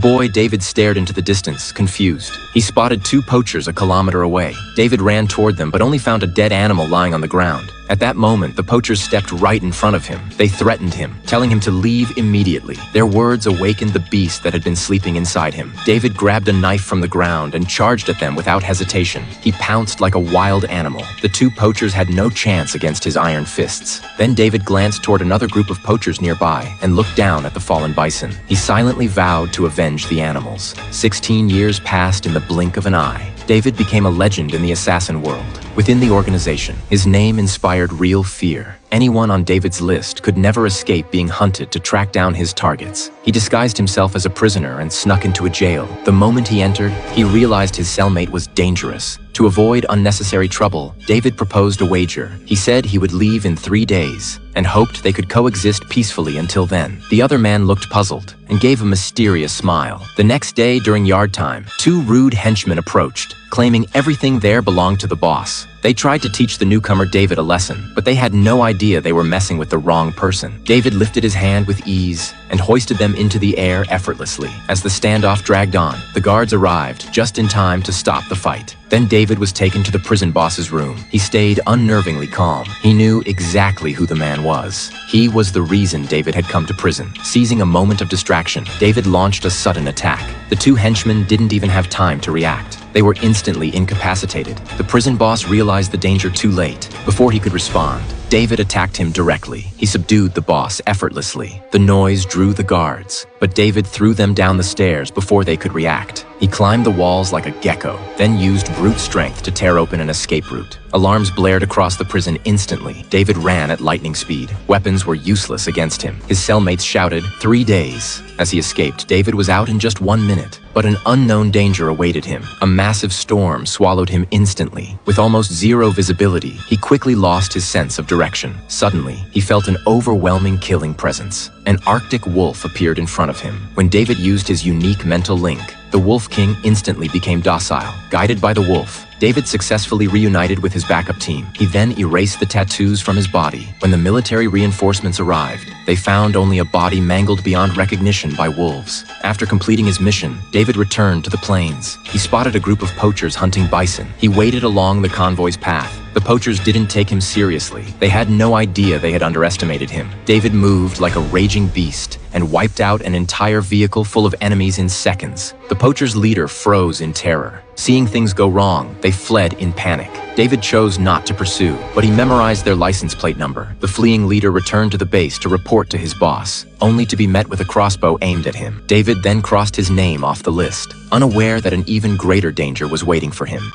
Boy, David stared into the distance, confused. He spotted two poachers a kilometer away. David ran toward them, but only found a dead animal lying on the ground. At that moment, the poachers stepped right in front of him. They threatened him, telling him to leave immediately. Their words awakened the beast that had been sleeping inside him. David grabbed a knife from the ground and charged at them without hesitation. He pounced like a wild animal. The two poachers had no chance against his iron fists. Then David glanced toward another group of poachers nearby and looked down at the fallen bison. He silently vowed to avenge the animals. 16 years passed in the blink of an eye. David became a legend in the assassin world. Within the organization, his name inspired real fear. Anyone on David's list could never escape being hunted to track down his targets. He disguised himself as a prisoner and snuck into a jail. The moment he entered, he realized his cellmate was dangerous. To avoid unnecessary trouble, David proposed a wager. He said he would leave in 3 days and hoped they could coexist peacefully until then. The other man looked puzzled and gave a mysterious smile. The next day, during yard time, two rude henchmen approached, claiming everything there belonged to the boss. They tried to teach the newcomer David a lesson, but they had no idea they were messing with the wrong person. David lifted his hand with ease and hoisted them into the air effortlessly. As the standoff dragged on, the guards arrived just in time to stop the fight. Then David was taken to the prison boss's room. He stayed unnervingly calm. He knew exactly who the man was. He was the reason David had come to prison. Seizing a moment of distraction, David launched a sudden attack. The two henchmen didn't even have time to react. They were instantly incapacitated. The prison boss realized the danger too late. Before he could respond, David attacked him directly. He subdued the boss effortlessly. The noise drew the guards, but David threw them down the stairs before they could react. He climbed the walls like a gecko, then used brute strength to tear open an escape route. Alarms blared across the prison instantly. David ran at lightning speed. Weapons were useless against him. His cellmates shouted, 3 days. As he escaped, David was out in just 1 minute. But an unknown danger awaited him. A massive storm swallowed him instantly. With almost zero visibility, he quickly lost his sense of direction. Suddenly, he felt an overwhelming killing presence. An Arctic wolf appeared in front of him. When David used his unique mental link, the Wolf King instantly became docile. Guided by the wolf, David successfully reunited with his backup team. He then erased the tattoos from his body. When the military reinforcements arrived, they found only a body mangled beyond recognition by wolves. After completing his mission, David returned to the plains. He spotted a group of poachers hunting bison. He waded along the convoy's path. The poachers didn't take him seriously. They had no idea they had underestimated him. David moved like a raging beast and wiped out an entire vehicle full of enemies in seconds. The poachers' leader froze in terror. Seeing things go wrong, they fled in panic. David chose not to pursue, but he memorized their license plate number. The fleeing leader returned to the base to report to his boss, only to be met with a crossbow aimed at him. David then crossed his name off the list, unaware that an even greater danger was waiting for him.